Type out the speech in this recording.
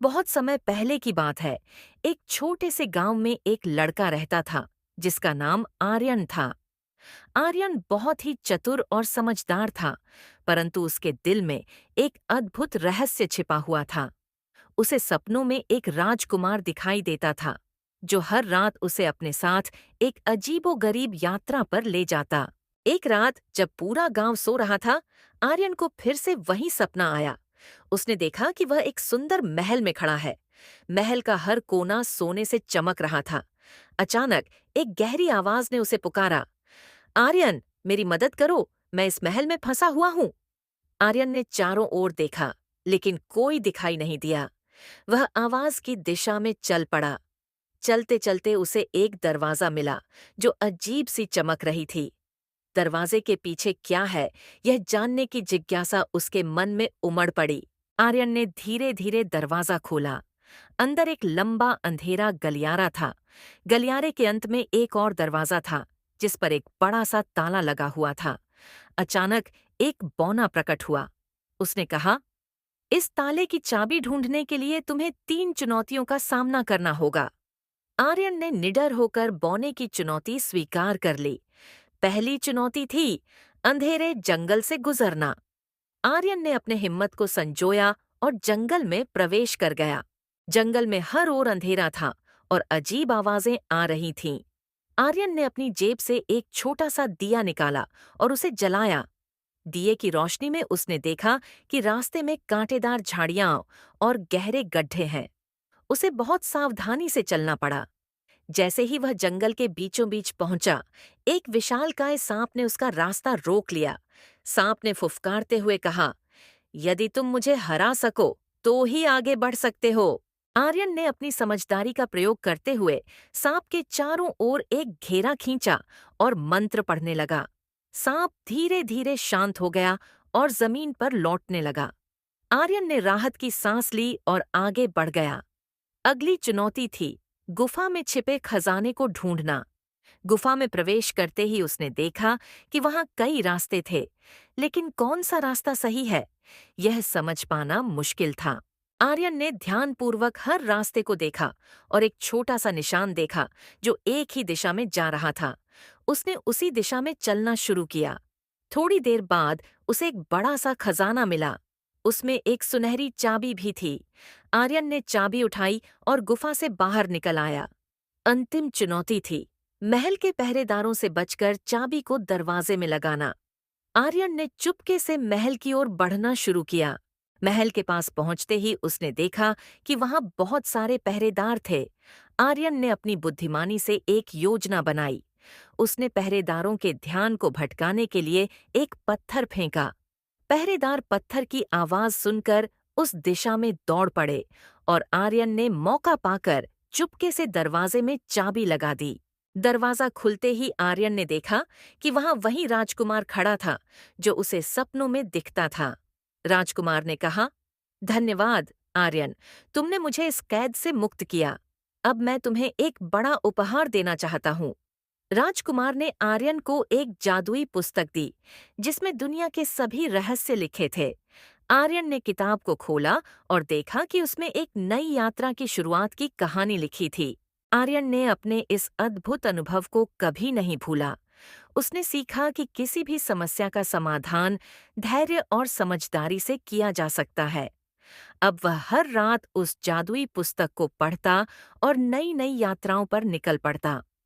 बहुत समय पहले की बात है। एक छोटे से गांव में एक लड़का रहता था जिसका नाम आर्यन था। आर्यन बहुत ही चतुर और समझदार था, परंतु उसके दिल में एक अद्भुत रहस्य छिपा हुआ था। उसे सपनों में एक राजकुमार दिखाई देता था, जो हर रात उसे अपने साथ एक अजीबोगरीब यात्रा पर ले जाता। एक रात जब पूरा गांव सो रहा था, आर्यन को फिर से वही सपना आया। उसने देखा कि वह एक सुंदर महल में खड़ा है। महल का हर कोना सोने से चमक रहा था। अचानक एक गहरी आवाज ने उसे पुकारा, आर्यन, मेरी मदद करो, मैं इस महल में फंसा हुआ हूँ। आर्यन ने चारों ओर देखा, लेकिन कोई दिखाई नहीं दिया। वह आवाज की दिशा में चल पड़ा। चलते चलते उसे एक दरवाजा मिला, जो अजीब सी चमक रही थी। दरवाजे के पीछे क्या है, यह जानने की जिज्ञासा उसके मन में उमड़ पड़ी। आर्यन ने धीरे धीरे दरवाजा खोला। अंदर एक लंबा अंधेरा गलियारा था। गलियारे के अंत में एक और दरवाजा था, जिस पर एक बड़ा सा ताला लगा हुआ था। अचानक एक बौना प्रकट हुआ। उसने कहा, इस ताले की चाबी ढूंढने के लिए तुम्हें 3 चुनौतियों का सामना करना होगा। आर्यन ने निडर होकर बौने की चुनौती स्वीकार कर ली। पहली चुनौती थी अंधेरे जंगल से गुजरना। आर्यन ने अपने हिम्मत को संजोया और जंगल में प्रवेश कर गया। जंगल में हर ओर अंधेरा था और अजीब आवाजें आ रही थीं। आर्यन ने अपनी जेब से एक छोटा सा दिया निकाला और उसे जलाया। दिए की रोशनी में उसने देखा कि रास्ते में कांटेदार झाड़ियां और गहरे गड्ढे हैं। उसे बहुत सावधानी से चलना पड़ा। जैसे ही वह जंगल के बीचों बीच पहुंचा, एक विशालकाय सांप ने उसका रास्ता रोक लिया। सांप ने फुफकारते हुए कहा, यदि तुम मुझे हरा सको तो ही आगे बढ़ सकते हो। आर्यन ने अपनी समझदारी का प्रयोग करते हुए सांप के चारों ओर एक घेरा खींचा और मंत्र पढ़ने लगा। सांप धीरे धीरे शांत हो गया और जमीन पर लौटने लगा। आर्यन ने राहत की सांस ली और आगे बढ़ गया। अगली चुनौती थी गुफा में छिपे खजाने को ढूंढना। गुफा में प्रवेश करते ही उसने देखा कि वहां कई रास्ते थे, लेकिन कौन सा रास्ता सही है, यह समझ पाना मुश्किल था। आर्यन ने ध्यानपूर्वक हर रास्ते को देखा और एक छोटा सा निशान देखा जो एक ही दिशा में जा रहा था। उसने उसी दिशा में चलना शुरू किया। थोड़ी देर बाद उसे एक बड़ा सा खजाना मिला। उसमें एक सुनहरी चाबी भी थी। आर्यन ने चाबी उठाई और गुफा से बाहर निकल आया। अंतिम चुनौती थी महल के पहरेदारों से बचकर चाबी को दरवाजे में लगाना। आर्यन ने चुपके से महल की ओर बढ़ना शुरू किया। महल के पास पहुंचते ही उसने देखा कि वहां बहुत सारे पहरेदार थे। आर्यन ने अपनी बुद्धिमानी से एक योजना बनाई। उसने पहरेदारों के ध्यान को भटकाने के लिए एक पत्थर फेंका। पहरेदार पत्थर की आवाज सुनकर उस दिशा में दौड़ पड़े और आर्यन ने मौका पाकर चुपके से दरवाजे में चाबी लगा दी। दरवाजा खुलते ही आर्यन ने देखा कि वहां वही राजकुमार खड़ा था जो उसे सपनों में दिखता था। राजकुमार ने कहा, धन्यवाद आर्यन, तुमने मुझे इस कैद से मुक्त किया। अब मैं तुम्हें एक बड़ा उपहार देना चाहता हूँ। राजकुमार ने आर्यन को एक जादुई पुस्तक दी, जिसमें दुनिया के सभी रहस्य लिखे थे। आर्यन ने किताब को खोला और देखा कि उसमें एक नई यात्रा की शुरुआत की कहानी लिखी थी। आर्यन ने अपने इस अद्भुत अनुभव को कभी नहीं भूला। उसने सीखा कि किसी भी समस्या का समाधान धैर्य और समझदारी से किया जा सकता है। अब वह हर रात उस जादुई पुस्तक को पढ़ता और नई नई यात्राओं पर निकल पड़ता।